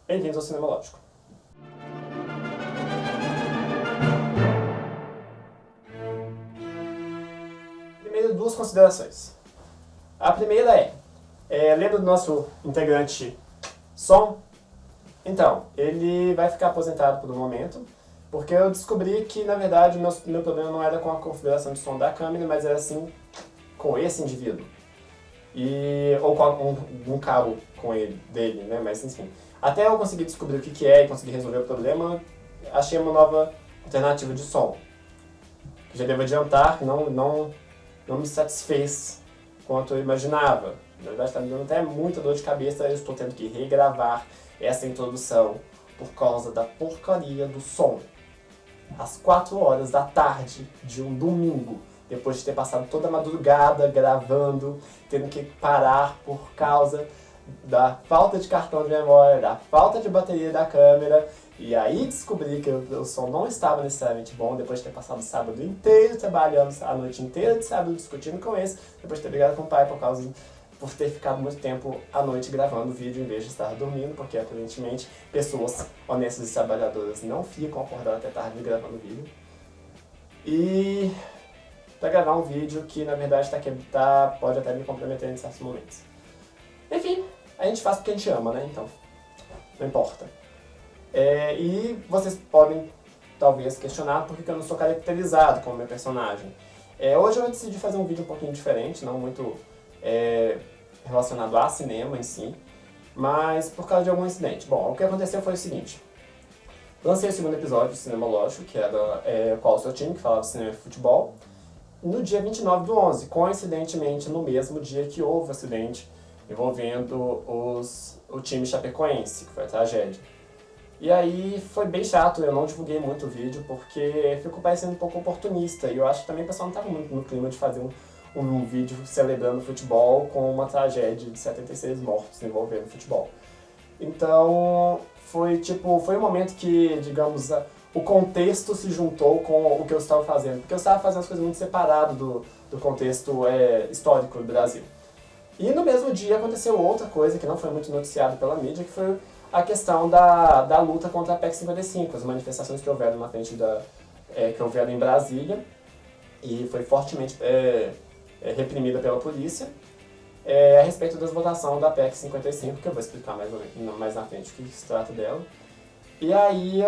Bem-vindos ao Cinema Lógico. Primeiro, duas considerações. A primeira lembra do nosso integrante Som? Então, ele vai ficar aposentado por um momento, porque eu descobri que, na verdade, o meu problema não era com a configuração de som da câmera, mas era assim com esse indivíduo. Ou com um cabo com dele, né? Mas enfim. Até eu conseguir descobrir o que é e conseguir resolver o problema, achei uma nova alternativa de som. Já devo adiantar que não me satisfez quanto eu imaginava. Na verdade, está me dando até muita dor de cabeça, eu estou tendo que regravar essa introdução por causa da porcaria do som. Às 4 horas da tarde de um domingo, depois de ter passado toda a madrugada gravando, tendo que parar por causa da falta de cartão de memória, da falta de bateria da câmera, e aí descobri que o som não estava necessariamente bom, depois de ter passado o sábado inteiro trabalhando, a noite inteira de sábado discutindo com esse, depois de ter brigado com o pai por ter ficado muito tempo à noite gravando vídeo em vez de estar dormindo, porque aparentemente pessoas honestas e trabalhadoras não ficam acordadas até tarde gravando vídeo. E para gravar um vídeo que na verdade pode até me comprometer em certos momentos. Enfim, a gente faz porque a gente ama, né? Então, não importa. E vocês podem talvez questionar por que eu não sou caracterizado como meu personagem. Hoje eu decidi fazer um vídeo um pouquinho diferente, não muito relacionado a cinema em si, mas por causa de algum incidente. Bom, o que aconteceu foi o seguinte. Lancei o segundo episódio do Cinema Lógico, que era Qual o Seu Time, que falava de cinema e futebol, no dia 29/11, coincidentemente no mesmo dia que houve o acidente envolvendo o time chapecoense, que foi a tragédia. E aí foi bem chato, eu não divulguei muito o vídeo porque ficou parecendo um pouco oportunista, e eu acho que também o pessoal não estava muito no clima de fazer um vídeo celebrando o futebol com uma tragédia de 76 mortos envolvendo futebol. Então foi um momento que, digamos, o contexto se juntou com o que eu estava fazendo, porque eu estava fazendo as coisas muito separado do contexto histórico do Brasil. E no mesmo dia aconteceu outra coisa que não foi muito noticiada pela mídia, que foi a questão da luta contra a PEC 55, as manifestações que houveram na frente que houveram em Brasília, e foi fortemente reprimida pela polícia, a respeito das votações da PEC 55, que eu vou explicar mais na frente o que se trata dela. E aí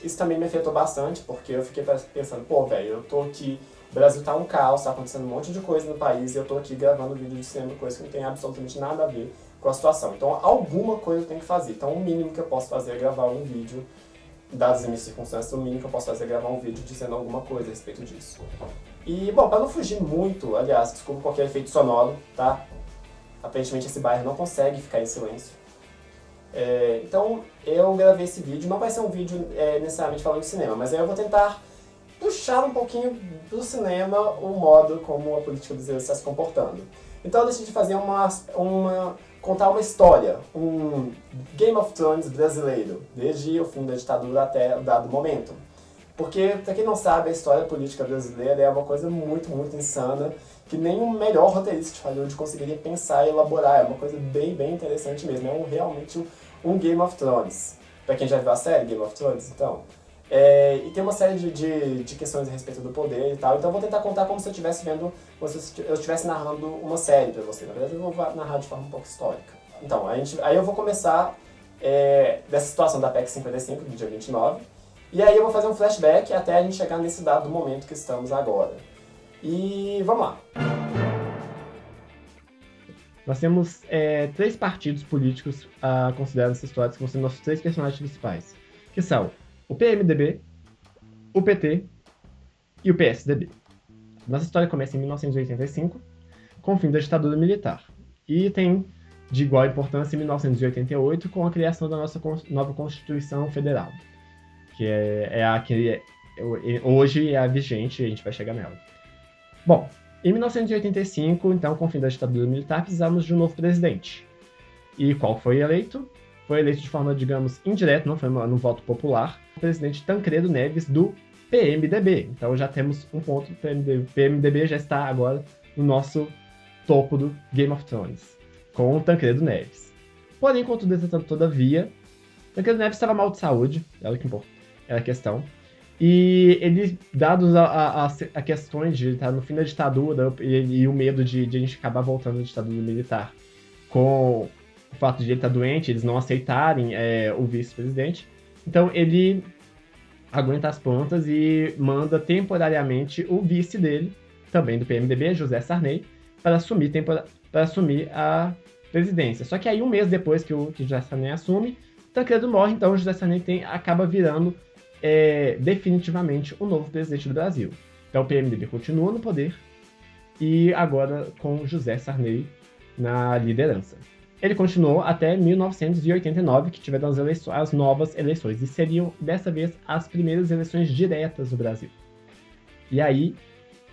isso também me afetou bastante, porque eu fiquei pensando, pô, velho, eu tô aqui, o Brasil tá um caos, tá acontecendo um monte de coisa no país, e eu tô aqui gravando vídeo de cinema, coisa que não tem absolutamente nada a ver com a situação. Então, alguma coisa eu tenho que fazer. Então, o mínimo que eu posso fazer é gravar um vídeo, dadas as minhas circunstâncias, o mínimo que eu posso fazer é gravar um vídeo dizendo alguma coisa a respeito disso. E, bom, para não fugir muito, aliás, desculpa qualquer efeito sonoro, tá? Aparentemente esse bairro não consegue ficar em silêncio. Então, eu gravei esse vídeo, não vai ser um vídeo necessariamente falando de cinema, mas aí eu vou tentar puxar um pouquinho do cinema o modo como a política brasileira está se comportando. Então eu decidi fazer contar uma história, um Game of Thrones brasileiro, desde o fim da ditadura até o dado momento. Porque, pra quem não sabe, a história política brasileira é uma coisa muito, muito insana, que nem o melhor roteirista de Hollywood conseguiria pensar e elaborar. É uma coisa bem, bem interessante mesmo. Realmente um Game of Thrones. Pra quem já viu a série Game of Thrones, então. E tem uma série de questões a respeito do poder e tal. Então eu vou tentar contar como se eu estivesse eu estivesse narrando uma série pra você. Na verdade eu vou narrar de forma um pouco histórica. Então, aí eu vou começar dessa situação da PEC 55, do dia 29. E aí eu vou fazer um flashback até a gente chegar nesse dado momento que estamos agora. E vamos lá. Nós temos 3 partidos políticos considerados nessa história, que vão ser nossos 3 personagens principais, que são o PMDB, o PT e o PSDB. Nossa história começa em 1985, com o fim da ditadura militar, e tem de igual importância em 1988, com a criação da nossa nova Constituição Federal, que hoje é a vigente, a gente vai chegar nela. Bom, em 1985, então, com o fim da ditadura militar, precisamos de um novo presidente. E qual foi eleito? Foi eleito de forma, digamos, indireta, não foi no voto popular, o presidente Tancredo Neves, do PMDB. Então já temos um ponto, o PMDB já está agora no nosso topo do Game of Thrones, com o Tancredo Neves. Porém, contudo, todavia, Tancredo Neves estava mal de saúde, era o que importa, era a questão. E ele, dados a questões de estar no fim da ditadura e o medo de a gente acabar voltando à ditadura militar, com o fato de ele estar doente, eles não aceitarem o vice-presidente, então ele aguenta as pontas e manda temporariamente o vice dele, também do PMDB, José Sarney, para assumir a presidência. Só que aí, um mês depois que José Sarney assume, Tancredo morre, então o José Sarney acaba virando definitivamente o novo presidente do Brasil. Então o PMDB continua no poder e agora com José Sarney na liderança. Ele continuou até 1989, que tiveram as novas eleições, e seriam, dessa vez, as primeiras eleições diretas do Brasil. E aí,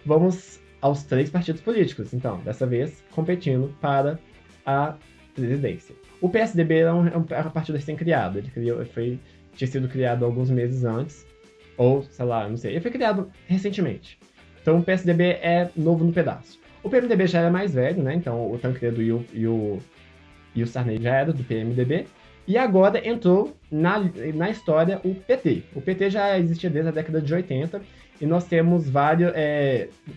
vamos aos 3 partidos políticos, então, dessa vez, competindo para a presidência. O PSDB era um partido recém-criado, tinha sido criado alguns meses antes, ou, sei lá, não sei, ele foi criado recentemente. Então, o PSDB é novo no pedaço. O PMDB já era mais velho, né, então o Tancredo e o Sarney já era do PMDB, e agora entrou na história o PT. O PT já existia desde a década de 80, e nós temos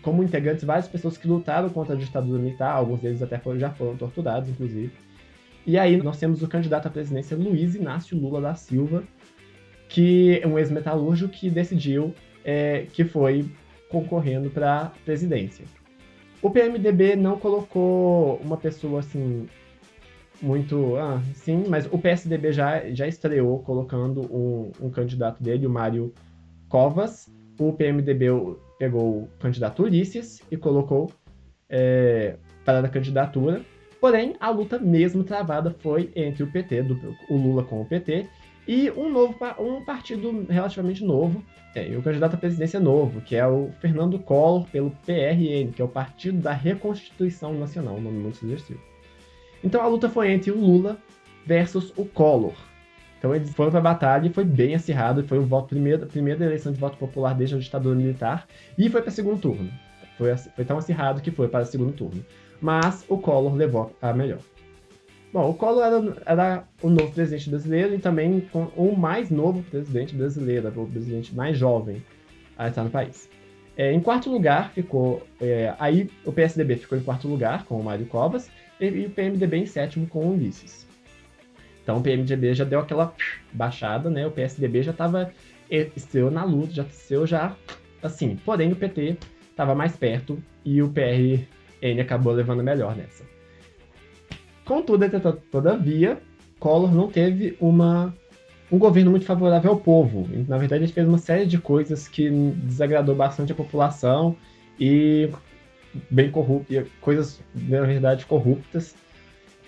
como integrantes, várias pessoas que lutaram contra a ditadura militar, alguns deles até já foram torturados, inclusive. E aí nós temos o candidato à presidência Luiz Inácio Lula da Silva, que é um ex-metalúrgico que decidiu, que foi concorrendo para a presidência. O PMDB não colocou uma pessoa assim muito, sim, mas o PSDB já estreou colocando um candidato dele, o Mário Covas. O PMDB pegou o candidato Ulisses e colocou para a candidatura. Porém, a luta mesmo travada foi entre o PT, o Lula com o PT, e um partido relativamente novo, e o candidato à presidência novo, que é o Fernando Collor, pelo PRN, que é o Partido da Reconstituição Nacional, um nome muito sugestivo. Então a luta foi entre o Lula versus o Collor. Então eles foram para a batalha e foi bem acirrado, foi a primeira eleição de voto popular desde a ditadura militar, e foi para o segundo turno. Foi tão acirrado que foi para o segundo turno. Mas o Collor levou a melhor. Bom, o Collor era o novo presidente brasileiro e também o mais novo presidente brasileiro, o presidente mais jovem a estar no país. Em quarto lugar ficou... aí o PSDB ficou em quarto lugar com o Mário Covas e o PMDB em sétimo com o Ulisses. Então o PMDB já deu aquela baixada, né? O PSDB já estreou na luta, já estreou assim. Porém o PT estava mais perto e o PRN acabou levando melhor nessa. Contudo, todavia, Collor não teve um governo muito favorável ao povo. Na verdade, ele fez uma série de coisas que desagradou bastante a população e bem corruptas, coisas, na verdade, corruptas.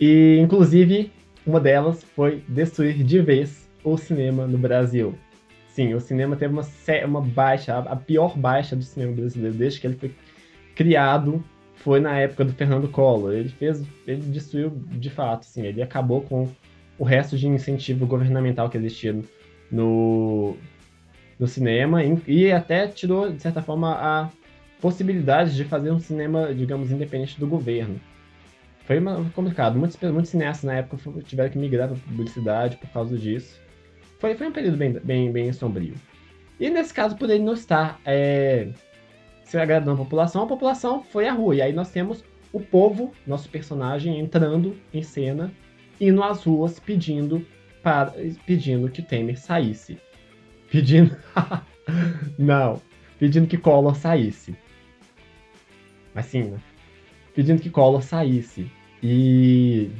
E, inclusive, uma delas foi destruir de vez o cinema no Brasil. Sim, o cinema teve uma baixa, a pior baixa do cinema brasileiro, desde que ele foi criado. Foi na época do Fernando Collor. Ele destruiu de fato, assim, ele acabou com o resto de incentivo governamental que existia no cinema e até tirou, de certa forma, a possibilidade de fazer um cinema, digamos, independente do governo. Foi complicado. Muitos cineastas na época tiveram que migrar para publicidade por causa disso. Foi um período bem sombrio. E nesse caso, por ele não estar se agradando a população foi à rua. E aí nós temos o povo, nosso personagem, entrando em cena, indo às ruas pedindo que Temer saísse. Pedindo que Collor saísse. Mas sim, né? Pedindo que Collor saísse. E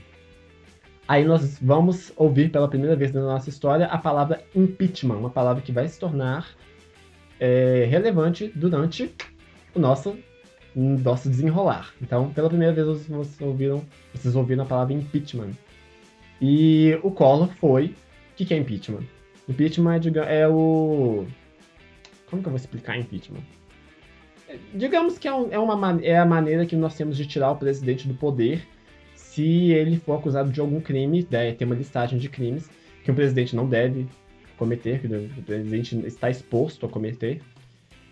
aí nós vamos ouvir pela primeira vez na nossa história a palavra impeachment, uma palavra que vai se tornar relevante durante o nosso desenrolar. Então, pela primeira vez vocês ouviram a palavra impeachment. E o Collor foi... O que é impeachment? Impeachment é o... Como que eu vou explicar impeachment? Digamos que é a maneira que nós temos de tirar o presidente do poder se ele for acusado de algum crime. Tem uma listagem de crimes que o presidente não deve cometer, que o presidente está exposto a cometer.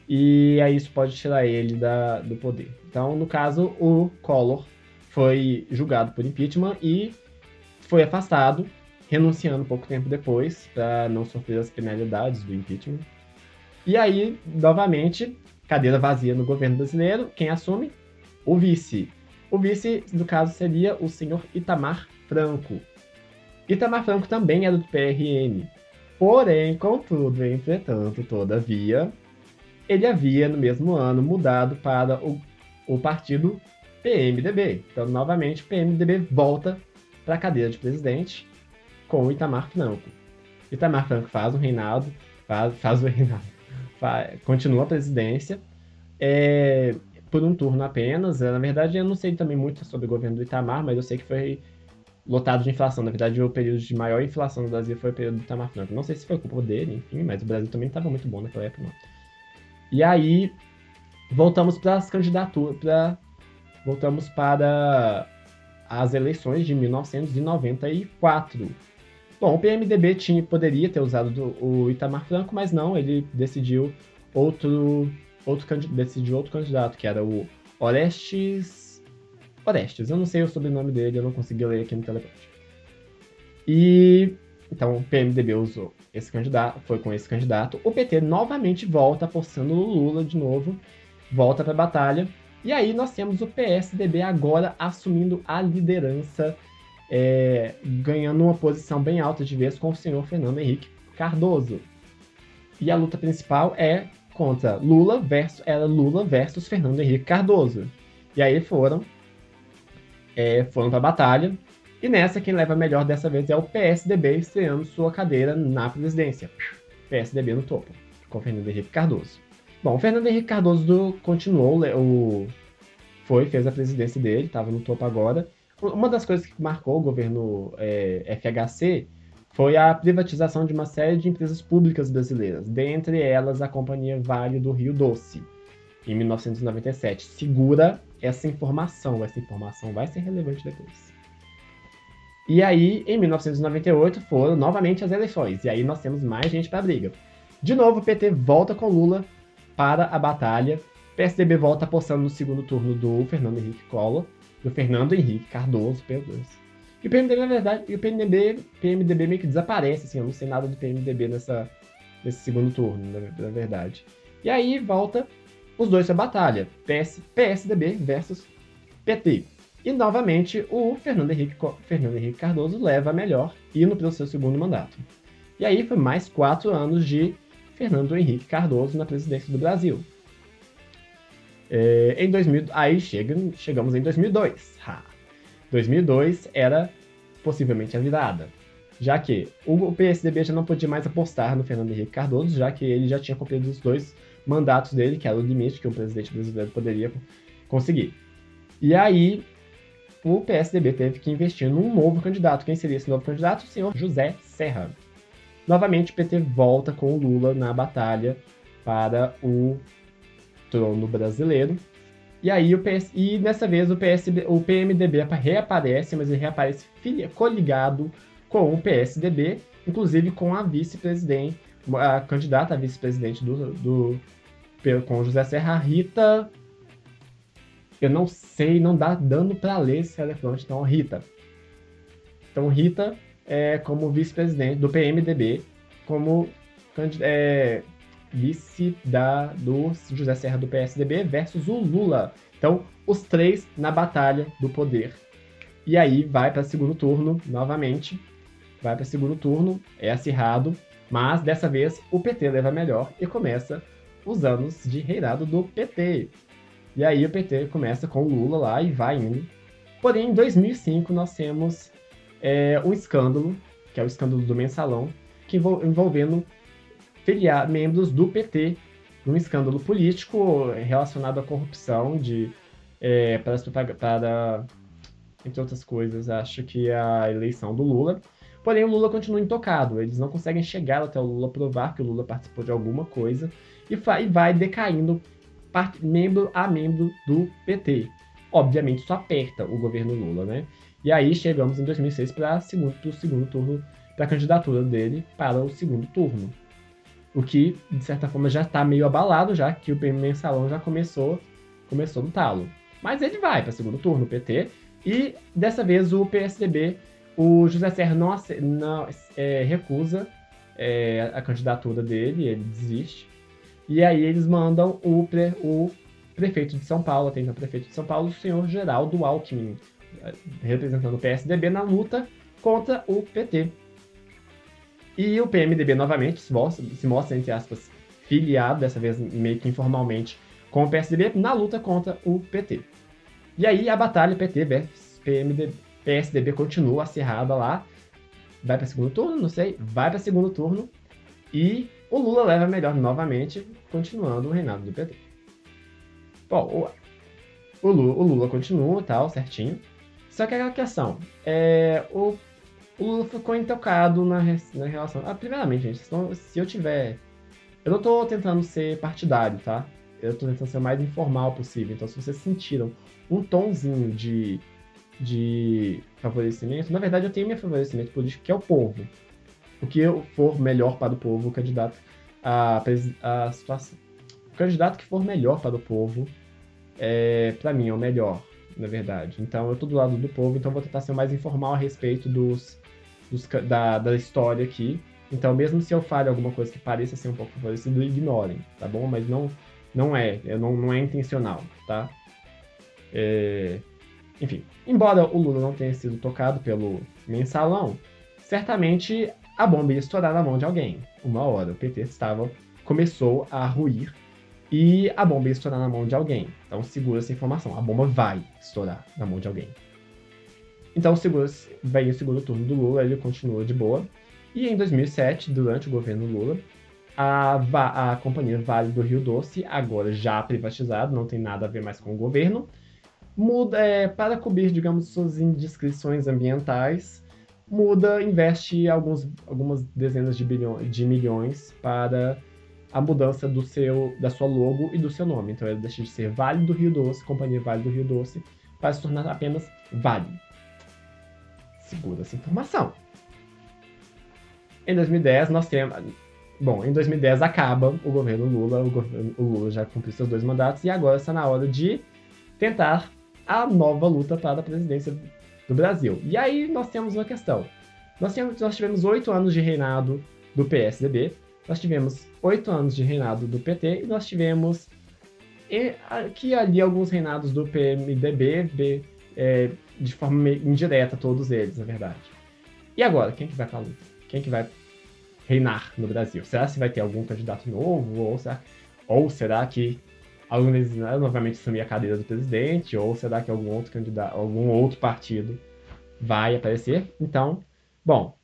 E aí isso pode tirar ele do poder. Então, no caso, o Collor foi julgado por impeachment e foi afastado renunciando pouco tempo depois para não sofrer as penalidades do impeachment. E aí, novamente, cadeira vazia no governo brasileiro, quem assume? O vice. O vice, no caso, seria o senhor Itamar Franco. Itamar Franco também era do PRM. Porém, contudo, entretanto, todavia, ele havia, no mesmo ano, mudado para o partido PMDB. Então, novamente, o PMDB volta para a cadeira de presidente com o Itamar Franco. Itamar Franco faz o reinado, continua a presidência, por um turno apenas. Na verdade, eu não sei também muito sobre o governo do Itamar, mas eu sei que foi lotado de inflação. Na verdade, o período de maior inflação no Brasil foi o período do Itamar Franco. Não sei se foi culpa dele, enfim, mas o Brasil também estava muito bom naquela época. Não. E aí, voltamos para as candidaturas, voltamos para as eleições de 1994. Bom, o PMDB poderia ter usado o Itamar Franco, mas não, ele decidiu outro candidato, que era o Orestes, eu não sei o sobrenome dele, eu não consegui ler aqui no teleprompter. E então o PMDB usou esse candidato, foi com esse candidato. O PT novamente volta apostando no Lula de novo, volta para a batalha. E aí nós temos o PSDB agora assumindo a liderança, ganhando uma posição bem alta de vez com o senhor Fernando Henrique Cardoso. E a luta principal é contra Lula versus Fernando Henrique Cardoso. E aí foram para a batalha. E nessa, quem leva melhor dessa vez é o PSDB, estreando sua cadeira na presidência. PSDB no topo, com Fernando Henrique Cardoso. Bom, o Fernando Henrique Cardoso continuou, fez a presidência dele, estava no topo agora. Uma das coisas que marcou o governo FHC foi a privatização de uma série de empresas públicas brasileiras, dentre elas a Companhia Vale do Rio Doce, em 1997. Segura essa informação vai ser relevante depois. E aí, em 1998, foram novamente as eleições, e aí nós temos mais gente para a briga. De novo, o PT volta com Lula para a batalha. PSDB volta apostando no segundo turno do Fernando Henrique Cardoso, perdão. E o PMDB, na verdade, PMDB meio que desaparece, assim, eu não sei nada do PMDB nesse segundo turno, na verdade. E aí volta os dois para a batalha, PSDB versus PT. E novamente o Fernando Henrique Cardoso leva a melhor, indo para o seu segundo mandato. E aí foi mais 4 anos de Fernando Henrique Cardoso na presidência do Brasil. Aí chegamos em 2002. 2002 era possivelmente a virada, já que o PSDB já não podia mais apostar no Fernando Henrique Cardoso, já que ele já tinha cumprido os 2 mandatos dele, que era o limite que um presidente brasileiro poderia conseguir. E aí o PSDB teve que investir num novo candidato. Quem seria esse novo candidato? O senhor José Serra. Novamente, o PT volta com o Lula na batalha para o trono brasileiro. E aí, dessa vez, o PMDB reaparece, mas ele reaparece coligado com o PSDB, inclusive com a vice-presidente, a candidata a vice-presidente com o José Serra, Rita. Eu não sei, não dá dando para ler esse elefante, então Rita. Então Rita como vice-presidente do PMDB, como vice do José Serra do PSDB versus o Lula. Então, os 3 na batalha do poder. E aí vai para segundo turno, novamente. Vai para segundo turno, é acirrado, mas dessa vez o PT leva melhor e começa os anos de reinado do PT. E aí o PT começa com o Lula lá e vai indo. Porém, em 2005 nós temos um escândalo, que é o escândalo do Mensalão, que envolvendo membros do PT, num escândalo político relacionado à corrupção para, entre outras coisas, acho que a eleição do Lula. Porém, o Lula continua intocado, eles não conseguem chegar até o Lula provar que o Lula participou de alguma coisa e vai decaindo membro a membro do PT. Obviamente, isso aperta o governo Lula, né? E aí chegamos em 2006 para o segundo turno, para a candidatura dele para o segundo turno. O que, de certa forma, já está meio abalado, já que o Mensalão já começou no talo. Mas ele vai para o segundo turno, o PT, e dessa vez o PSDB O José Serra recusa a candidatura dele, ele desiste. E aí eles mandam o prefeito de São Paulo, até então prefeito de São Paulo, o senhor Geraldo Alckmin, representando o PSDB na luta contra o PT. E o PMDB novamente se mostra, entre aspas, filiado, dessa vez meio que informalmente, com o PSDB na luta contra o PT. E aí a batalha PT versus PSDB continua acirrada lá. Vai para segundo turno? Não sei. Vai para segundo turno. E o Lula leva melhor novamente, continuando o reinado do PT. Bom, o Lula continua, tal, certinho. Só que aquela questão, o Lula ficou intocado na relação... primeiramente, gente, se eu tiver... Eu não tô tentando ser partidário, tá? Eu tô tentando ser o mais informal possível. Então, se vocês sentiram um tomzinho de favorecimento, na verdade eu tenho meu favorecimento político, que é o povo. O que for melhor para o povo, o candidato a situação. O candidato que for melhor para o povo, para mim, é o melhor, na verdade. Então eu tô do lado do povo, então vou tentar ser o mais informal a respeito da história aqui. Então, mesmo se eu fale alguma coisa que pareça ser um pouco favorecido, ignorem, tá bom? Mas não é intencional, tá? Enfim, embora o Lula não tenha sido tocado pelo mensalão, certamente a bomba ia estourar na mão de alguém. Uma hora o PT começou a ruir e a bomba ia estourar na mão de alguém. Então segura essa informação, a bomba vai estourar na mão de alguém. Então vem o segundo turno do Lula, ele continua de boa. E em 2007, durante o governo Lula, a companhia Vale do Rio Doce, agora já privatizada, não tem nada a ver mais com o governo, muda, para cobrir, digamos, suas indiscrições ambientais, investe algumas dezenas de milhões para a mudança da sua logo e do seu nome. Então ele deixa de ser Vale do Rio Doce, Companhia Vale do Rio Doce, para se tornar apenas Vale. Segura essa informação. Em 2010, nós temos... Bom, em 2010 acaba o governo Lula, o Lula já cumpriu seus 2 mandatos, e agora está na hora de tentar a nova luta para a presidência do Brasil. E aí nós temos uma questão. Nós tivemos 8 anos de reinado do PSDB, nós tivemos 8 anos de reinado do PT, e nós tivemos aqui e ali alguns reinados do PMDB, de forma meio indireta, todos eles, na verdade. E agora, quem que vai para a luta? Quem que vai reinar no Brasil? Será que vai ter algum candidato novo? Ou será que algum deles novamente assumir a cadeira do presidente? Ou será que algum outro candidato, algum outro partido vai aparecer? Então, bom,